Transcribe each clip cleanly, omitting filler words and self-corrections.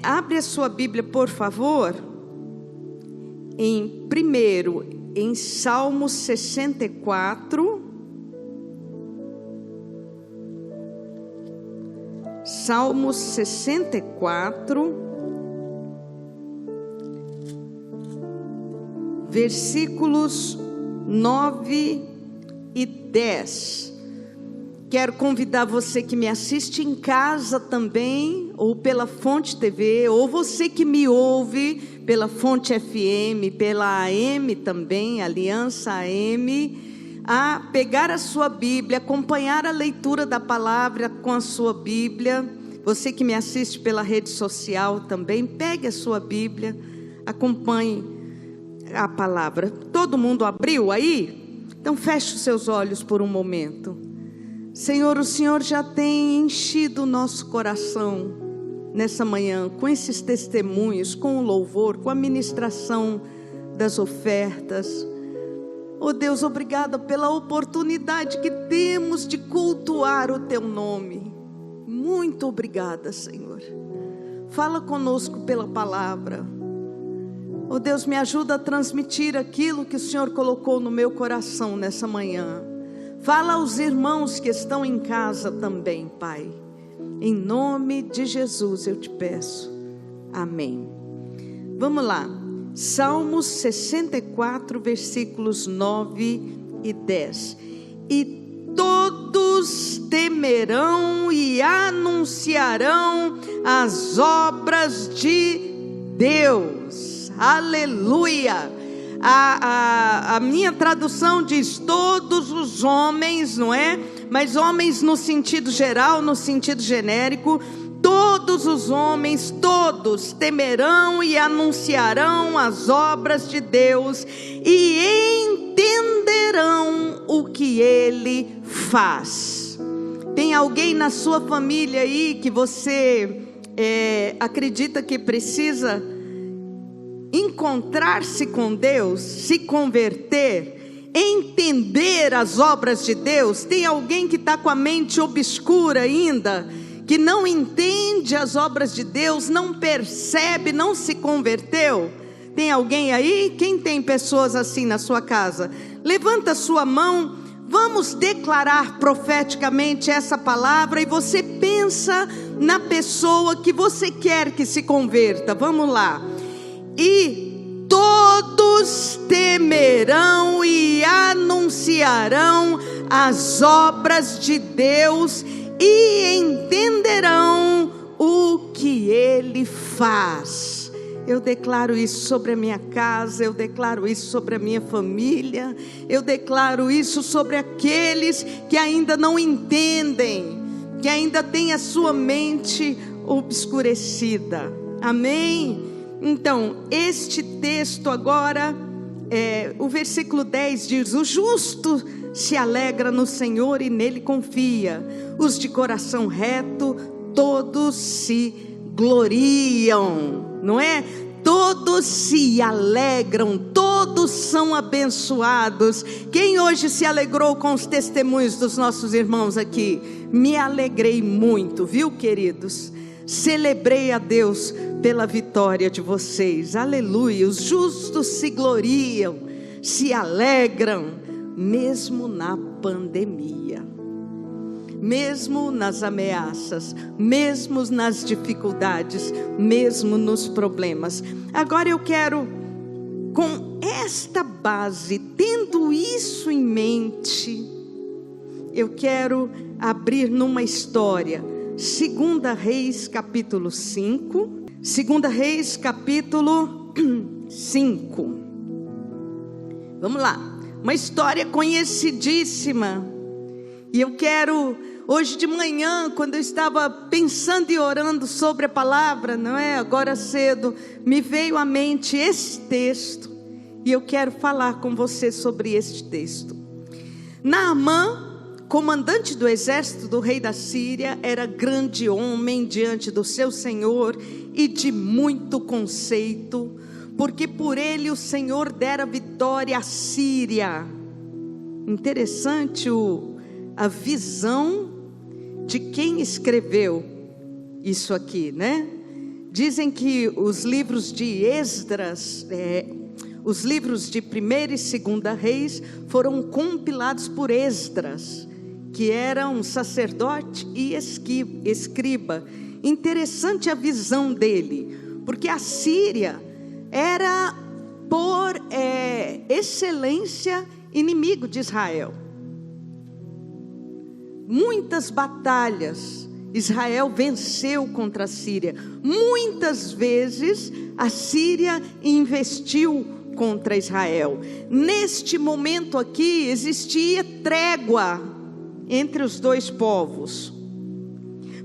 Abre a sua Bíblia, por favor, em Salmo 64. Salmo 64, versículos 9 e 10. Quero convidar você que me assiste em casa também, ou pela Fonte TV, ou você que me ouve pela Fonte FM, pela AM também, Aliança AM, a pegar a sua Bíblia, acompanhar a leitura da palavra com a sua Bíblia. Você que me assiste pela rede social também, pegue a sua Bíblia, acompanhe a palavra. Todo mundo abriu aí? Então feche os seus olhos por um momento. Senhor, o Senhor já tem enchido o nosso coração nessa manhã com esses testemunhos, com o louvor, com a ministração das ofertas. Oh Deus, obrigada pela oportunidade que temos de cultuar o Teu nome. Muito obrigada, Senhor. Fala conosco pela palavra. Oh Deus, me ajuda a transmitir aquilo que o Senhor colocou no meu coração nessa manhã. Fala aos irmãos que estão em casa também, Pai. Em nome de Jesus eu te peço. Amém. Vamos lá. Salmos 64, versículos 9 e 10. E todos temerão e anunciarão as obras de Deus. Aleluia. A minha tradução diz todos os homens, não é? Mas homens no sentido geral, no sentido genérico. Todos os homens, todos temerão e anunciarão as obras de Deus e entenderão o que Ele faz. Tem alguém na sua família aí que você acredita que precisa encontrar-se com Deus, se converter, entender as obras de Deus? Tem alguém que está com a mente obscura ainda, que não entende as obras de Deus, não percebe, não se converteu? Tem alguém aí? Quem tem pessoas assim na sua casa? Levanta a sua mão, vamos declarar profeticamente essa palavra, e você pensa na pessoa que você quer que se converta. Vamos lá. E todos temerão e anunciarão as obras de Deus e entenderão o que Ele faz. Eu declaro isso sobre a minha casa, eu declaro isso sobre a minha família, eu declaro isso sobre aqueles que ainda não entendem, que ainda têm a sua mente obscurecida. Amém? Então, este texto agora, o versículo 10 diz: o justo se alegra no Senhor e nele confia. Os de coração reto, todos se gloriam, não é? Todos se alegram, todos são abençoados. Quem hoje se alegrou com os testemunhos dos nossos irmãos aqui? Me alegrei muito, viu, queridos? Celebrei a Deus pela vitória de vocês. Aleluia. Os justos se gloriam, se alegram, mesmo na pandemia, mesmo nas ameaças, mesmo nas dificuldades, mesmo nos problemas. Agora eu quero, com esta base, tendo isso em mente, eu quero abrir numa história. 2 Reis capítulo 5. 2 Reis capítulo 5. Vamos lá. Uma história conhecidíssima. E eu quero, hoje de manhã, quando eu estava pensando e orando sobre a palavra, não é? Agora cedo, me veio à mente esse texto. E eu quero falar com você sobre este texto. Naamã, comandante do exército do rei da Síria, era grande homem diante do seu senhor e de muito conceito, porque por ele o Senhor dera vitória à Síria. Interessante a visão de quem escreveu isso aqui, né? Dizem que os livros de Esdras, os livros de 1ª e 2ª Reis foram compilados por Esdras, que era um sacerdote e escriba. Interessante a visão dele, porque a Síria era por excelência inimigo de Israel. Muitas batalhas Israel venceu contra a Síria. Muitas vezes a Síria investiu contra Israel. Neste momento aqui existia trégua entre os dois povos,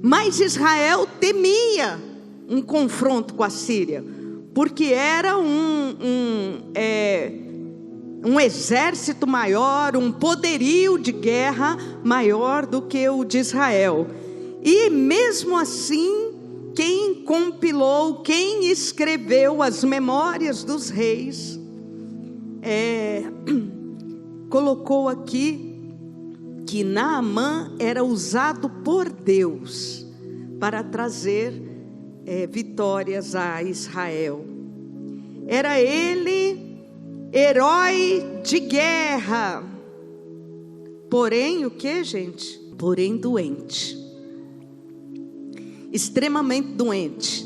mas Israel temia um confronto com a Síria, porque era um exército maior, um poderio de guerra maior do que o de Israel. E mesmo assim, quem compilou, quem escreveu as memórias dos reis, colocou aqui que Naamã era usado por Deus para trazer vitórias a Israel. Era ele herói de guerra, porém o que, gente? Porém doente, extremamente doente,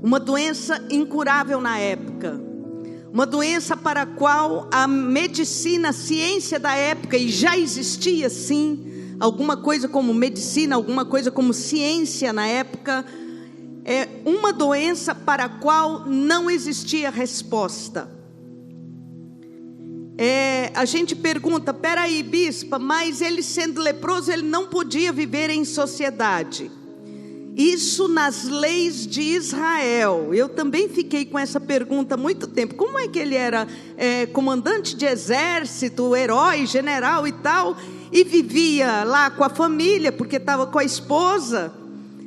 uma doença incurável na época, uma doença para a qual a medicina, a ciência da época, e já existia sim, alguma coisa como medicina, alguma coisa como ciência na época, uma doença para a qual não existia resposta. A gente pergunta, peraí bispa, mas ele sendo leproso, ele não podia viver em sociedade. Isso nas leis de Israel. Eu também fiquei com essa pergunta há muito tempo. Como é que ele era comandante de exército, herói, general e tal, e vivia lá com a família, porque estava com a esposa,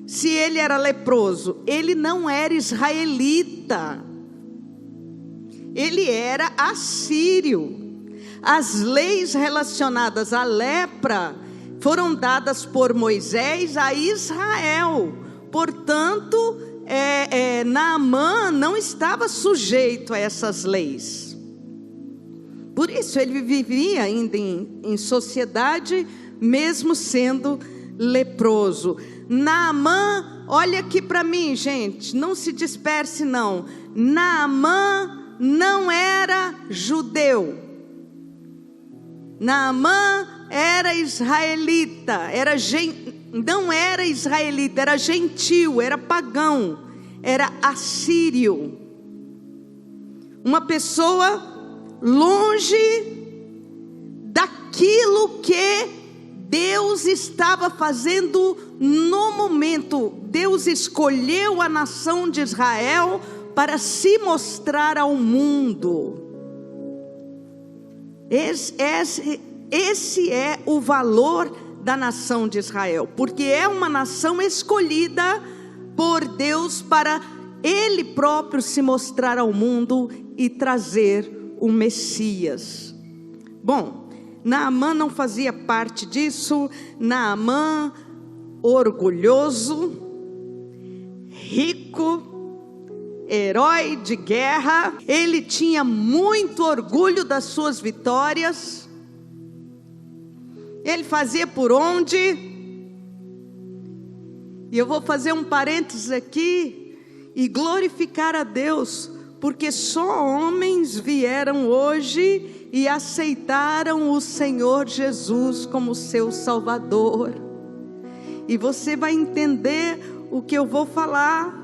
se ele era leproso? Ele não era israelita, ele era assírio. As leis relacionadas à lepra foram dadas por Moisés a Israel. Portanto, Naamã não estava sujeito a essas leis. Por isso ele vivia ainda em sociedade, mesmo sendo leproso. Naamã, olha aqui para mim, gente, não se disperse não. Naamã não era judeu. Naamã era israelita, não era israelita, era gentil, era pagão, era assírio. Uma pessoa longe daquilo que Deus estava fazendo no momento. Deus escolheu a nação de Israel para se mostrar ao mundo. Esse é o valor da nação de Israel, porque é uma nação escolhida por Deus para Ele próprio se mostrar ao mundo e trazer o Messias. Bom, Naamã não fazia parte disso. Naamã, orgulhoso, rico, herói de guerra, ele tinha muito orgulho das suas vitórias. Ele fazia por onde? E eu vou fazer um parênteses aqui e glorificar a Deus, porque só homens vieram hoje e aceitaram o Senhor Jesus como seu Salvador. E você vai entender o que eu vou falar.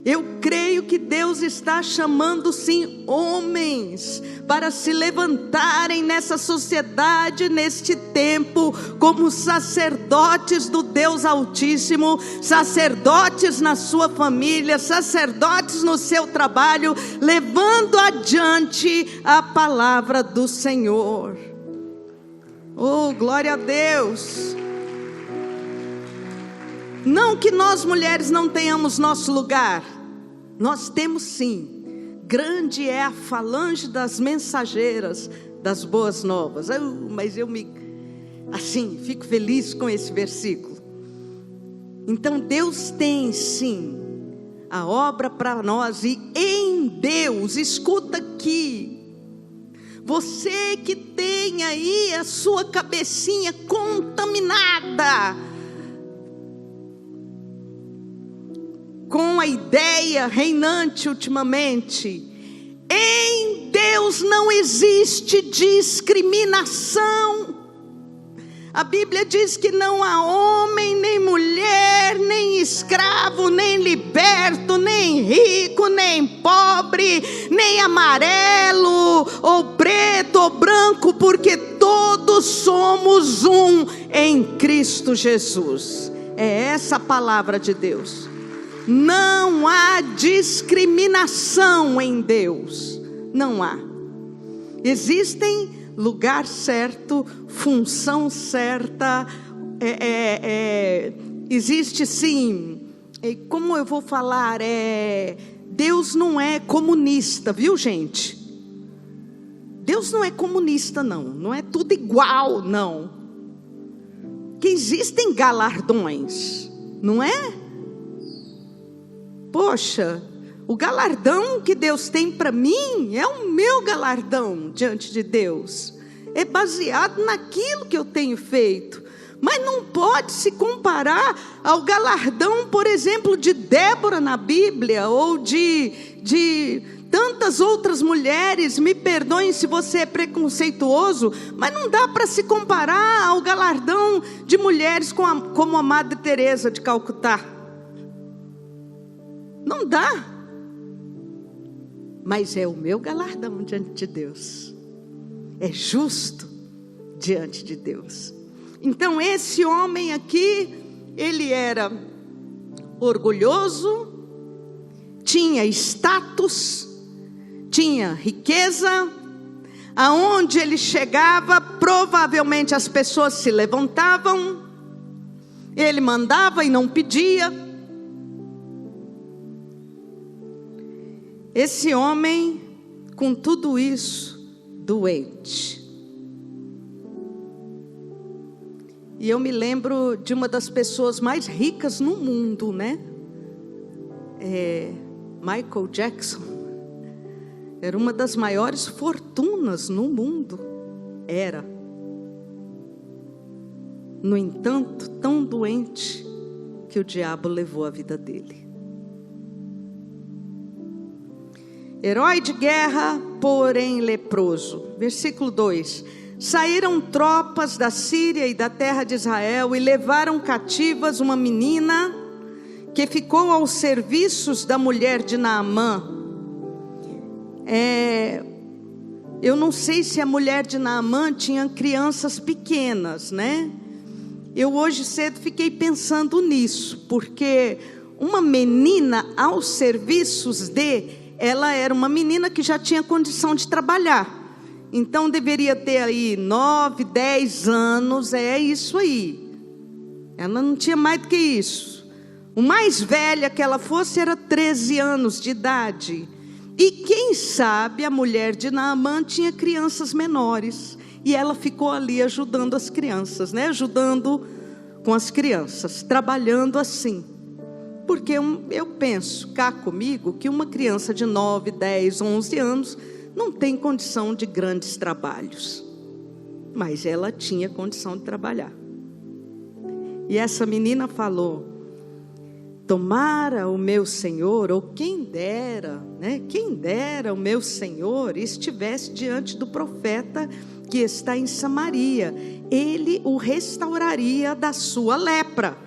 Eu creio que Deus está chamando sim homens para se levantarem nessa sociedade, neste tempo, como sacerdotes do Deus Altíssimo, sacerdotes na sua família, sacerdotes no seu trabalho, levando adiante a palavra do Senhor. Oh, glória a Deus! Não que nós mulheres não tenhamos nosso lugar, nós temos sim. Grande é a falange das mensageiras das boas novas. Mas eu fico feliz com esse versículo. Então Deus tem sim a obra para nós, e em Deus, escuta aqui, você que tem aí a sua cabecinha contaminada com a ideia reinante ultimamente, em Deus não existe discriminação. A Bíblia diz que não há homem, nem mulher, nem escravo, nem liberto, nem rico, nem pobre, nem amarelo, ou preto, ou branco, porque todos somos um em Cristo Jesus. É essa a palavra de Deus. Não há discriminação em Deus. Não há. Existem lugar certo, função certa, existe sim, como eu vou falar, Deus não é comunista, viu gente? Deus não é comunista não é tudo igual não, que existem galardões, não é? Poxa, o galardão que Deus tem para mim é o meu galardão diante de Deus. É baseado naquilo que eu tenho feito. Mas não pode se comparar ao galardão, por exemplo, de Débora na Bíblia, ou de tantas outras mulheres. Me perdoem se você é preconceituoso, mas não dá para se comparar ao galardão de mulheres como a Madre Teresa de Calcutá. Não dá. Mas é o meu galardão diante de Deus. É justo diante de Deus. Então esse homem aqui, ele era orgulhoso, tinha status, tinha riqueza. Aonde ele chegava, provavelmente as pessoas se levantavam. Ele mandava e não pedia. Esse homem, com tudo isso, doente. E eu me lembro de uma das pessoas mais ricas no mundo, né? Michael Jackson. Era uma das maiores fortunas no mundo. Era. No entanto, tão doente que o diabo levou a vida dele. Herói de guerra, porém leproso. Versículo 2. Saíram tropas da Síria e da terra de Israel e levaram cativas uma menina que ficou aos serviços da mulher de Naamã. Eu não sei se a mulher de Naamã tinha crianças pequenas, né? Eu hoje cedo fiquei pensando nisso, porque uma menina aos serviços ela era uma menina que já tinha condição de trabalhar. Então deveria ter aí 9, 10 anos, é isso aí. Ela não tinha mais do que isso. O mais velha que ela fosse era 13 anos de idade. E quem sabe a mulher de Naamã tinha crianças menores. E ela ficou ali ajudando as crianças, né? Ajudando com as crianças, trabalhando assim. Porque eu penso cá comigo que uma criança de 9, 10, 11 anos não tem condição de grandes trabalhos. Mas ela tinha condição de trabalhar. E essa menina falou: tomara o meu Senhor, ou quem dera, né? Quem dera o meu Senhor estivesse diante do profeta que está em Samaria. Ele o restauraria da sua lepra.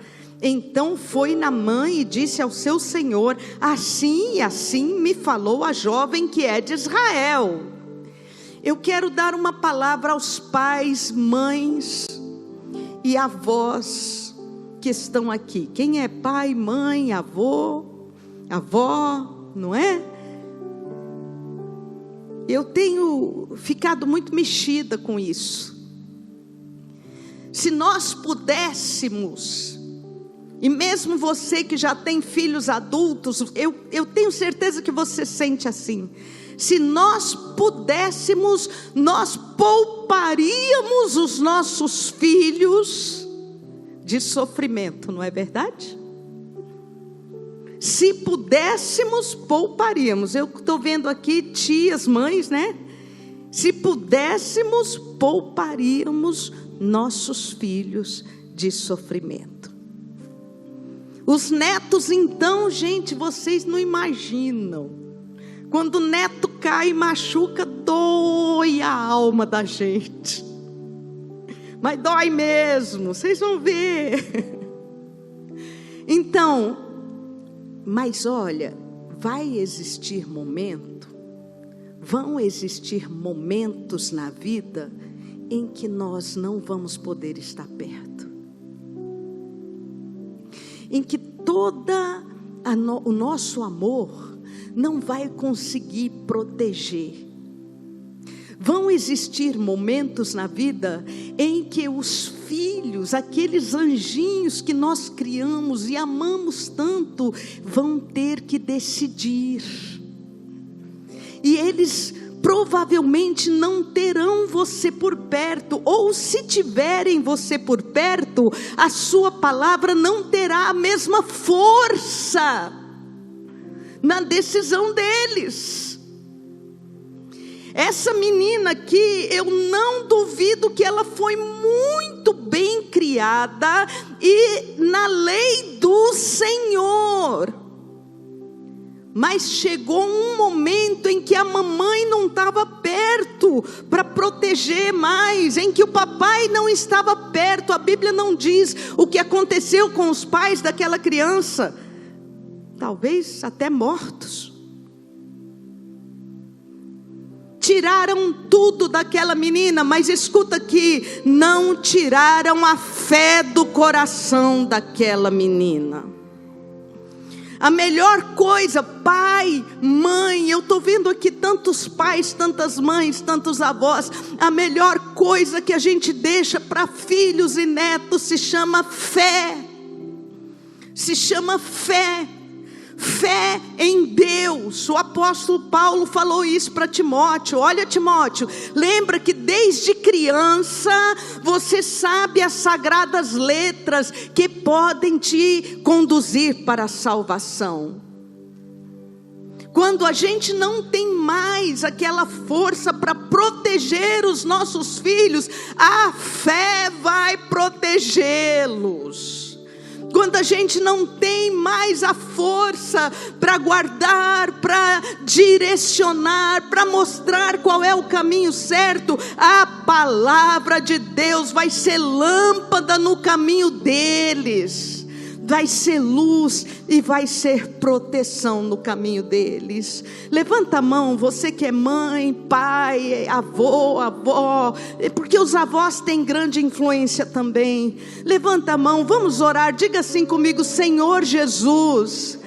Então foi Naamã e disse ao seu senhor: assim e assim me falou a jovem que é de Israel. Eu quero dar uma palavra aos pais, mães e avós que estão aqui. Quem é pai, mãe, avô, avó, não é? Eu tenho ficado muito mexida com isso. Se nós pudéssemos, e mesmo você que já tem filhos adultos, eu tenho certeza que você sente assim. Se nós pudéssemos, nós pouparíamos os nossos filhos de sofrimento, não é verdade? Se pudéssemos, pouparíamos. Eu estou vendo aqui tias, mães, né? Se pudéssemos, pouparíamos nossos filhos de sofrimento. Os netos, então, gente, vocês não imaginam. Quando o neto cai e machuca, dói a alma da gente. Mas dói mesmo, vocês vão ver. Então, mas olha, vai existir vão existir momentos na vida em que nós não vamos poder estar perto. Em que o nosso amor não vai conseguir proteger. Vão existir momentos na vida em que os filhos, aqueles anjinhos que nós criamos e amamos tanto, vão ter que decidir. E eles provavelmente não terão você por perto, ou se tiverem você por perto, a sua palavra não terá a mesma força na decisão deles. Essa menina aqui, eu não duvido que ela foi muito bem criada e na lei do Senhor. Mas chegou um momento em que a mamãe não estava perto para proteger mais, em que o papai não estava perto. A Bíblia não diz o que aconteceu com os pais daquela criança, talvez até mortos. Tiraram tudo daquela menina, mas escuta aqui, não tiraram a fé do coração daquela menina. A melhor coisa, pai, mãe, eu estou vendo aqui tantos pais, tantas mães, tantos avós. A melhor coisa que a gente deixa para filhos e netos se chama fé. Se chama fé. Fé em Deus. O apóstolo Paulo falou isso para Timóteo. Olha, Timóteo, lembra que desde criança você sabe as sagradas letras que podem te conduzir para a salvação. Quando a gente não tem mais aquela força para proteger os nossos filhos, a fé vai protegê-los. Quando a gente não tem mais a força para guardar, para direcionar, para mostrar qual é o caminho certo, a palavra de Deus vai ser lâmpada no caminho deles. Vai ser luz e vai ser proteção no caminho deles. Levanta a mão, você que é mãe, pai, avô, avó, porque os avós têm grande influência também. Levanta a mão, vamos orar, diga assim comigo: Senhor Jesus,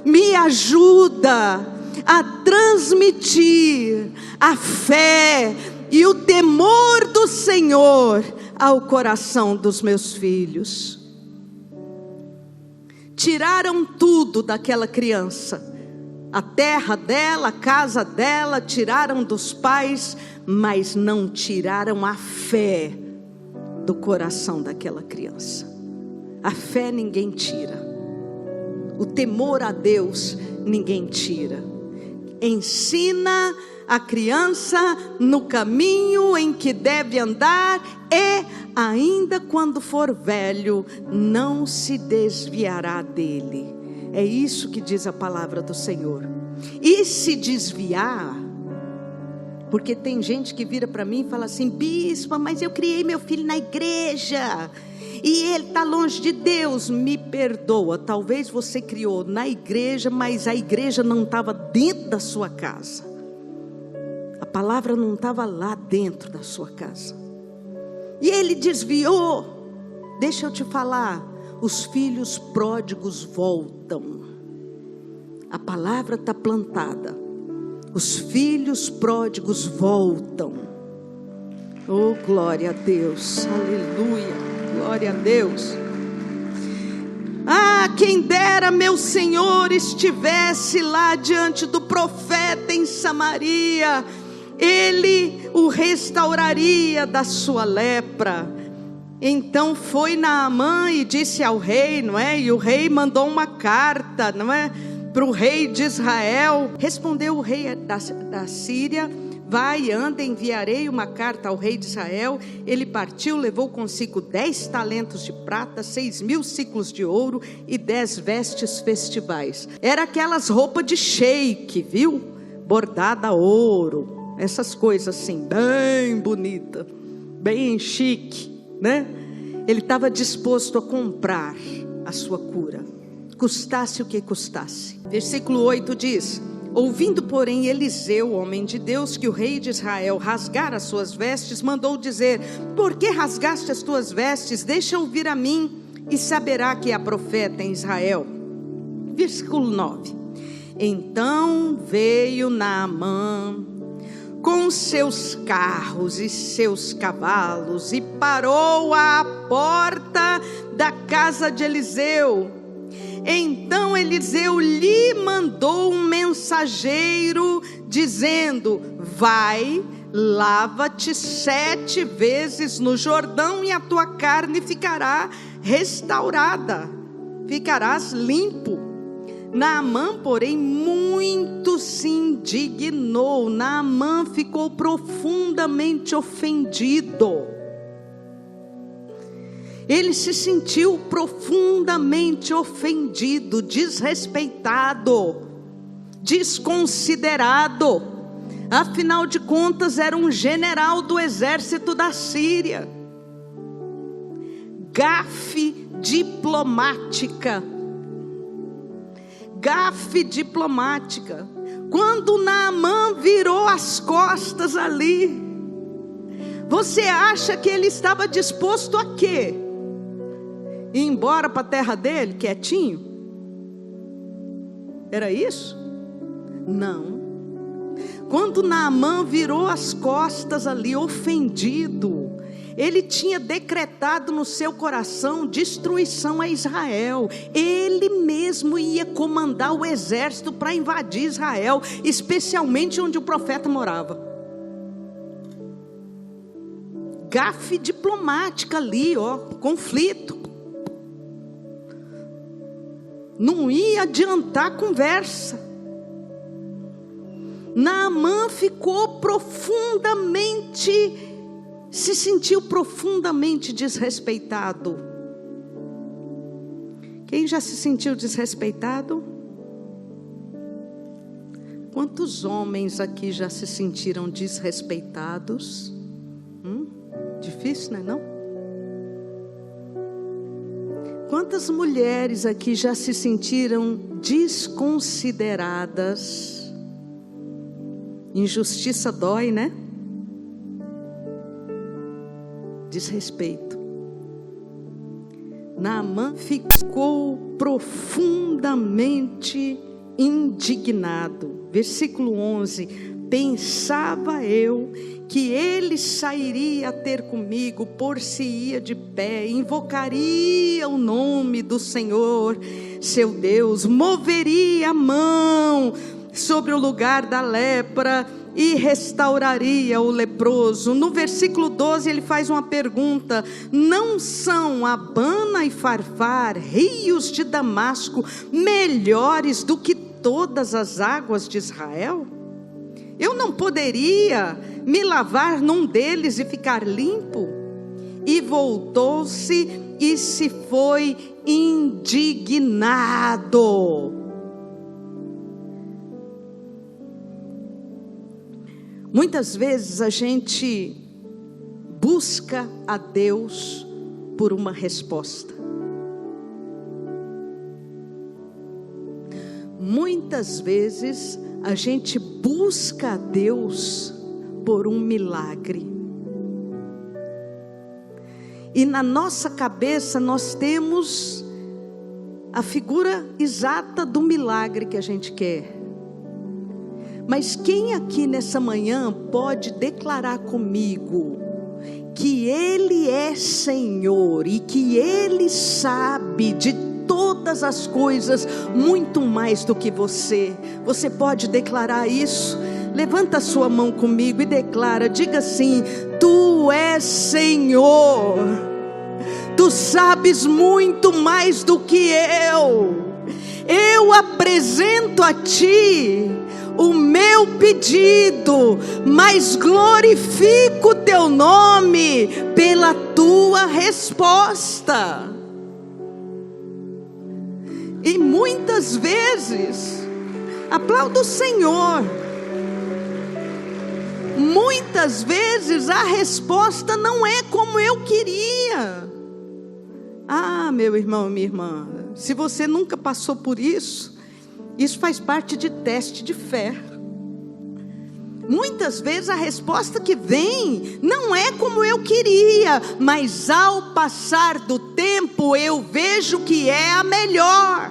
me ajuda a transmitir a fé e o temor do Senhor ao coração dos meus filhos. Tiraram tudo daquela criança, a terra dela, a casa dela, tiraram dos pais, mas não tiraram a fé do coração daquela criança. A fé ninguém tira, o temor a Deus ninguém tira. Ensina a criança no caminho em que deve andar e ainda quando for velho, não se desviará dele. É isso que diz a palavra do Senhor. E se desviar, porque tem gente que vira para mim e fala assim: bispa, mas eu criei meu filho na igreja e ele está longe de Deus. Me perdoa, talvez você criou na igreja, mas a igreja não estava dentro da sua casa. A palavra não estava lá dentro da sua casa. E ele desviou. Deixa eu te falar, os filhos pródigos voltam. A palavra está plantada. Os filhos pródigos voltam. Oh, glória a Deus, aleluia, glória a Deus. Ah, quem dera meu Senhor estivesse lá diante do profeta em Samaria, ele o restauraria da sua lepra. Então foi Naamã e disse ao rei, não é? E o rei mandou uma carta, não é? Para o rei de Israel. Respondeu o rei da Síria: vai, anda, enviarei uma carta ao rei de Israel. Ele partiu, levou consigo 10 talentos de prata, 6.000 siclos de ouro e 10 vestes festivais. Era aquelas roupas de sheik, viu? Bordada a ouro, essas coisas assim, bem bonita, bem chique, né? Ele estava disposto a comprar a sua cura, custasse o que custasse. Versículo 8 diz: ouvindo, porém, Eliseu, homem de Deus, que o rei de Israel rasgara as suas vestes, mandou dizer: por que rasgaste as tuas vestes? Deixa ouvir a mim, e saberá que há profeta em Israel. Versículo 9: então veio Naamã com seus carros e seus cavalos, e parou à porta da casa de Eliseu. Então Eliseu lhe mandou um mensageiro, dizendo: vai, lava-te 7 vezes no Jordão, e a tua carne ficará restaurada, ficarás limpo. Naamã, porém, muito se indignou. Naamã ficou profundamente ofendido. Ele se sentiu profundamente ofendido, desrespeitado, desconsiderado. Afinal de contas, era um general do exército da Síria. Gafe diplomática. Gafe diplomática. Quando Naamã virou as costas ali, você acha que ele estava disposto a quê? Ir embora para a terra dele, quietinho? Era isso? Não. Quando Naamã virou as costas ali, ofendido, ele tinha decretado no seu coração destruição a Israel. Ele mesmo ia comandar o exército para invadir Israel, especialmente onde o profeta morava. Gafe diplomática ali, ó, conflito. Não ia adiantar a conversa. Naamã ficou se sentiu profundamente desrespeitado. Quem já se sentiu desrespeitado? Quantos homens aqui já se sentiram desrespeitados? Difícil, né, não? Quantas mulheres aqui já se sentiram desconsideradas? Injustiça dói, né? Desrespeito. Naamã ficou profundamente indignado. Versículo 11: pensava eu que ele sairia ter comigo, por-se-ia de pé, invocaria o nome do Senhor, seu Deus, moveria a mão sobre o lugar da lepra e restauraria o leproso. No versículo 12 ele faz uma pergunta: não são Abana e Farfar, rios de Damasco, melhores do que todas as águas de Israel? Eu não poderia me lavar num deles e ficar limpo? E voltou-se e se foi indignado. Muitas vezes a gente busca a Deus por uma resposta. Muitas vezes a gente busca a Deus por um milagre. E na nossa cabeça nós temos a figura exata do milagre que a gente quer. Mas quem aqui nessa manhã pode declarar comigo que Ele é Senhor e que Ele sabe de todas as coisas muito mais do que você? Você pode declarar isso? Levanta a sua mão comigo e declara, diga assim: Tu és Senhor, Tu sabes muito mais do que eu apresento a Ti o meu pedido, mas glorifico Teu nome pela Tua resposta. E muitas vezes, aplauda o Senhor, muitas vezes a resposta não é como eu queria. Ah, meu irmão e minha irmã, se você nunca passou por isso faz parte de teste de fé. Muitas vezes a resposta que vem não é como eu queria, mas ao passar do tempo eu vejo que é a melhor.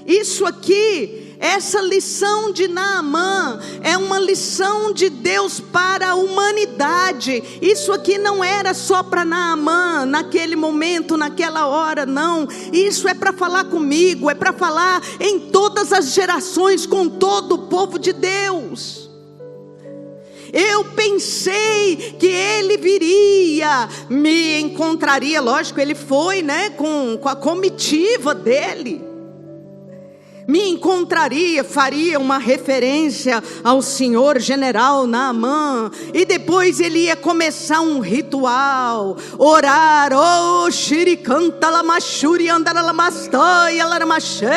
Isso aqui, essa lição de Naamã, é uma lição de Deus para a humanidade. Isso aqui não era só para Naamã, naquele momento, naquela hora, não. Isso é para falar comigo, é para falar em todas as gerações, com todo o povo de Deus. Eu pensei que ele viria, me encontraria, lógico, ele foi, né, com a comitiva dele. Me encontraria, faria uma referência ao senhor general Naamã, e depois ele ia começar um ritual, orar, shiricanta lamachuri andaralamastoi alaramachê,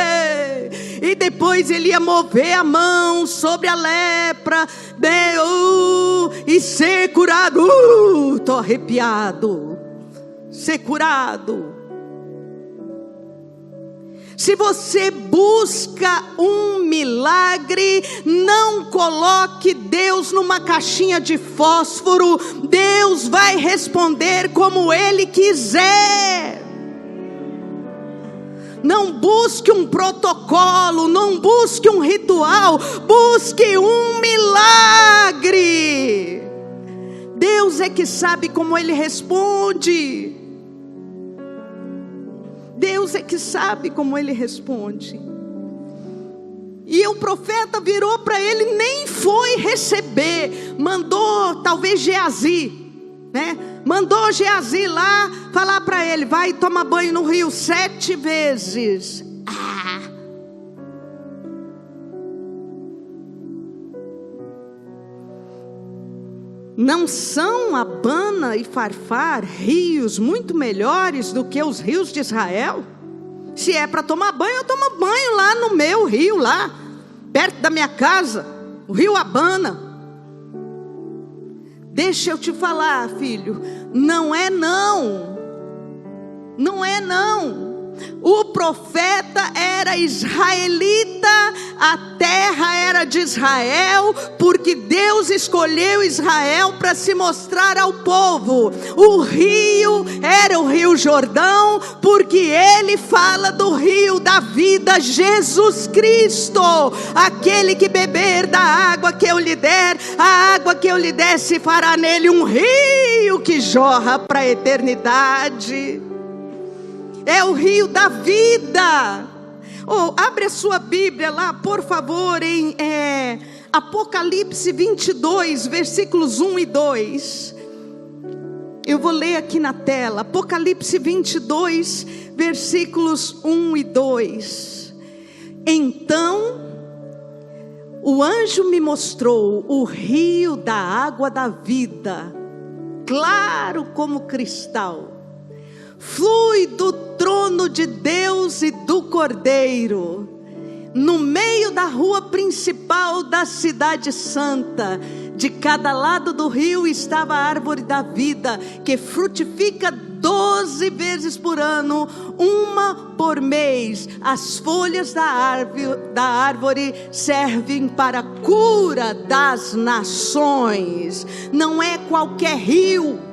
e depois ele ia mover a mão sobre a lepra, e ser curado. Tô arrepiado. Ser curado. Se você busca um milagre, não coloque Deus numa caixinha de fósforo. Deus vai responder como Ele quiser. Não busque um protocolo, não busque um ritual, busque um milagre. Deus é que sabe como Ele responde. Deus é que sabe como ele responde. E o profeta virou para ele, nem foi receber. Mandou talvez Geazi, né? Mandou Geazi lá falar para ele: vai tomar banho no rio 7 vezes. Não são Abana e Farfar rios muito melhores do que os rios de Israel? Se é para tomar banho, eu tomo banho lá no meu rio, lá perto da minha casa, o rio Abana. Deixa eu te falar, filho, não é não. Não é não. O profeta era israelita, a terra era de Israel, porque Deus escolheu Israel para se mostrar ao povo. O rio era o rio Jordão, porque ele fala do rio da vida, Jesus Cristo. Aquele que beber da água que eu lhe der, a água que eu lhe der se fará nele um rio que jorra para a eternidade. É o rio da vida. Abre a sua Bíblia lá, por favor, em Apocalipse 22, versículos 1 e 2. Eu vou ler aqui na tela. Apocalipse 22, versículos 1 e 2. Então o anjo me mostrou o rio da água da vida, claro como cristal, flui do trono de Deus e do Cordeiro. No meio da rua principal da cidade santa, de cada lado do rio estava a árvore da vida, que frutifica 12 vezes por ano, uma por mês. As folhas da árvore servem para a cura das nações. Não é qualquer rio.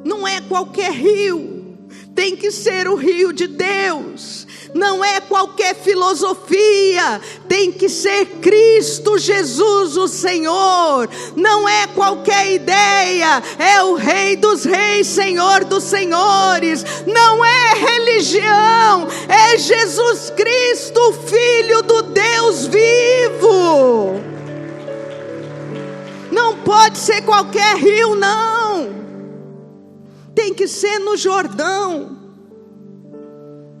Não é qualquer rio, tem que ser o rio de Deus. Não é qualquer filosofia, tem que ser Cristo Jesus o Senhor. Não é qualquer ideia, é o Rei dos Reis, Senhor dos Senhores. Não é religião, é Jesus Cristo, Filho do Deus vivo. Não pode ser qualquer rio, não. que ser no Jordão,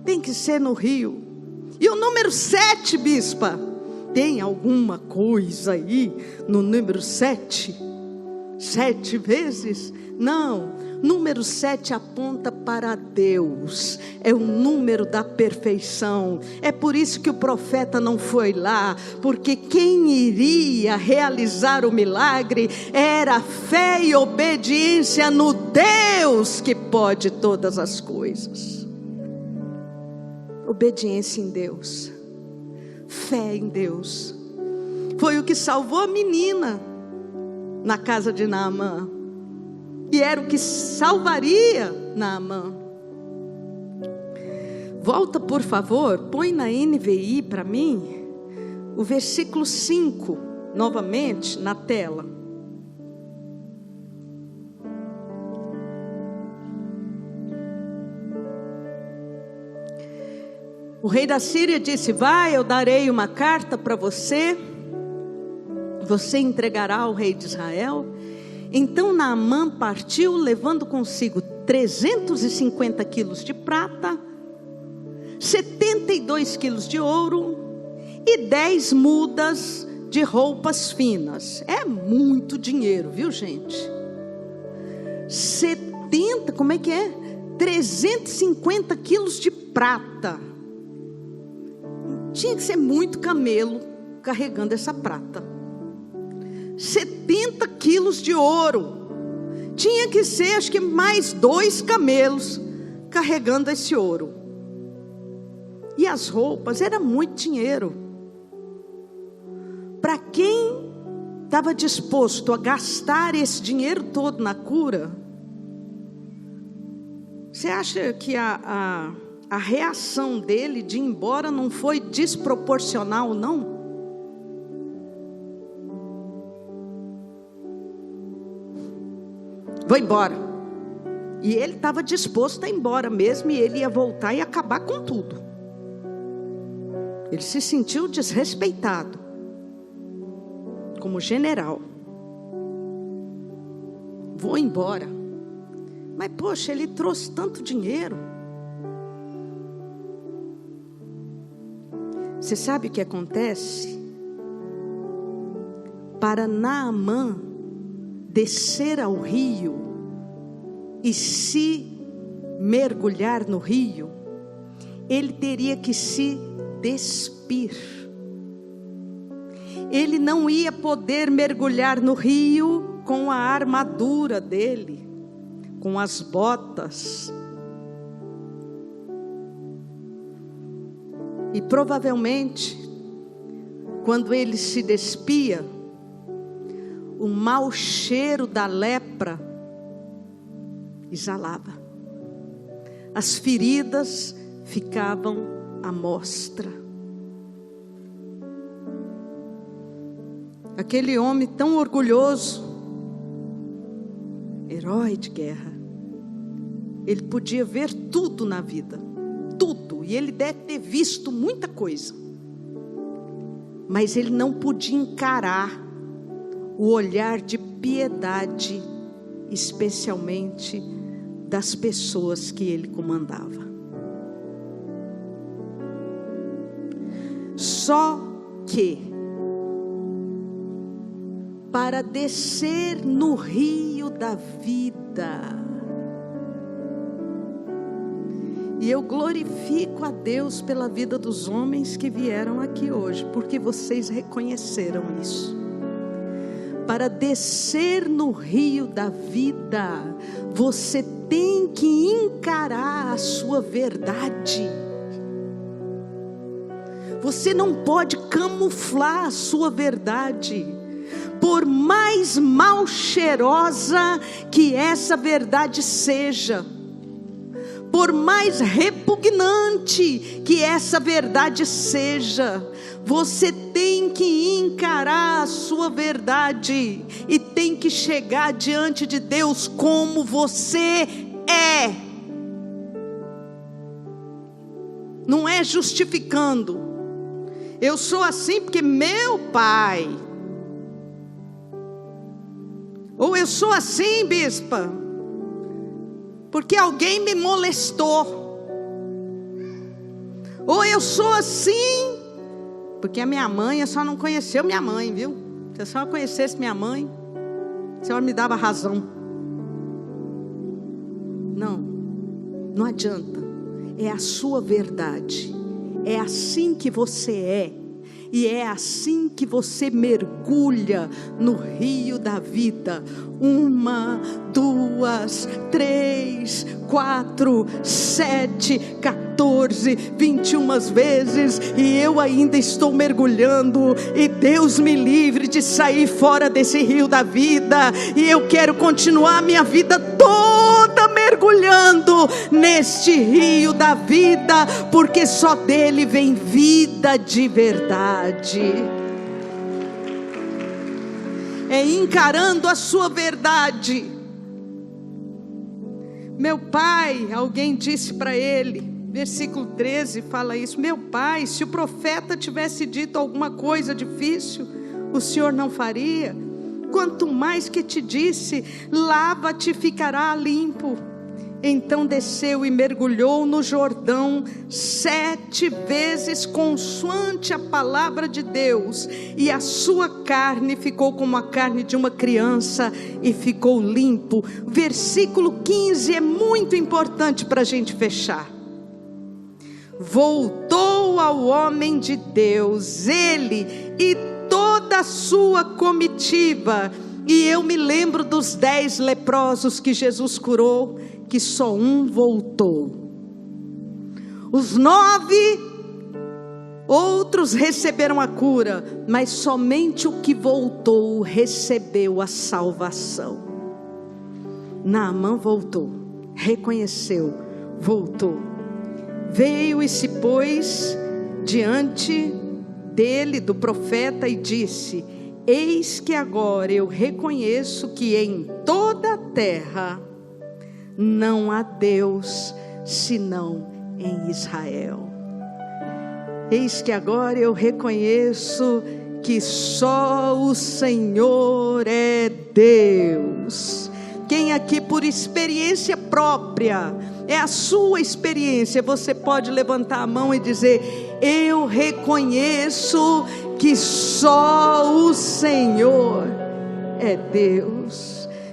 tem que ser no rio. E o número 7, bispa, tem alguma coisa aí no número 7? 7 vezes? Não, número 7 aponta para Deus, é o número da perfeição. É por isso que o profeta não foi lá, porque quem iria realizar o milagre era fé e obediência no Deus que pode todas as coisas. Obediência em Deus, fé em Deus, foi o que salvou a menina na casa de Naamã, e era o que salvaria Naamã. Volta, por favor, põe na NVI para mim o versículo 5 novamente na tela. O rei da Síria disse: vai, eu darei uma carta para você, você entregará ao rei de Israel. Então Naamã partiu, levando consigo 350 quilos de prata, 72 quilos de ouro e 10 mudas de roupas finas. É muito dinheiro, viu, gente? 70, como é que é? 350 quilos de prata. Tinha que ser muito camelo carregando essa prata. 70 quilos de ouro. Tinha que ser, acho que mais 2 camelos carregando esse ouro. E as roupas, era muito dinheiro. Para quem estava disposto a gastar esse dinheiro todo na cura, você acha que a reação dele de ir embora não foi desproporcional, não? Vou embora. E ele estava disposto a ir embora mesmo, e ele ia voltar e acabar com tudo. Ele se sentiu desrespeitado como general. Vou embora. Mas poxa, ele trouxe tanto dinheiro. Você sabe o que acontece? Para Naamã descer ao rio e se mergulhar no rio, ele teria que se despir. Ele não ia poder mergulhar no rio com a armadura dele, com as botas. E provavelmente, quando ele se despia, o mau cheiro da lepra exalava. As feridas ficavam à mostra. Aquele homem tão orgulhoso, herói de guerra, ele podia ver tudo na vida, tudo, e ele deve ter visto muita coisa, mas ele não podia encarar o olhar de piedade, especialmente das pessoas que ele comandava. Só que, para descer no rio da vida, e eu glorifico a Deus pela vida dos homens que vieram aqui hoje, porque vocês reconheceram isso. Para descer no rio da vida, você tem que encarar a sua verdade. Você não pode camuflar a sua verdade. Por mais mal cheirosa que essa verdade seja, por mais repugnante que essa verdade seja, você tem que encarar a sua verdade e tem que chegar diante de Deus como você é. Não é justificando. Eu sou assim porque meu pai. Ou eu sou assim, bispa, porque alguém me molestou. Ou eu sou assim, porque a minha mãe, a senhora não conheceu minha mãe, viu? Se a senhora conhecesse minha mãe, a senhora me dava razão. Não adianta. É a sua verdade. É assim que você é. E é assim que você mergulha no rio da vida. 1, 2, 3, 4, 7, 14, 21 vezes, e eu ainda estou mergulhando, e Deus me livre de sair fora desse rio da vida, e eu quero continuar minha vida toda mergulhando neste rio da vida, porque só dele vem vida de verdade. É encarando a sua verdade. Meu pai, alguém disse para ele, versículo 13 fala isso: meu pai, se o profeta tivesse dito alguma coisa difícil, o senhor não faria? Quanto mais que te disse, lava-te e ficará limpo. Então desceu e mergulhou no Jordão 7 vezes, consoante a palavra de Deus, e a sua carne ficou como a carne de uma criança, e ficou limpo. Versículo 15 é muito importante para a gente fechar. Voltou ao homem de Deus, ele e toda a sua comitiva. E eu me lembro dos 10 leprosos que Jesus curou, que só um voltou. Os 9 outros receberam a cura, mas somente o que voltou recebeu a salvação. Naamã voltou, reconheceu, voltou. Veio e se pôs diante dele, do profeta, e disse: eis que agora eu reconheço que em toda a terra não há Deus senão em Israel. Eis que agora eu reconheço que só o Senhor é Deus. Quem aqui por experiência própria, é a sua experiência, você pode levantar a mão e dizer: eu reconheço que só o Senhor é Deus.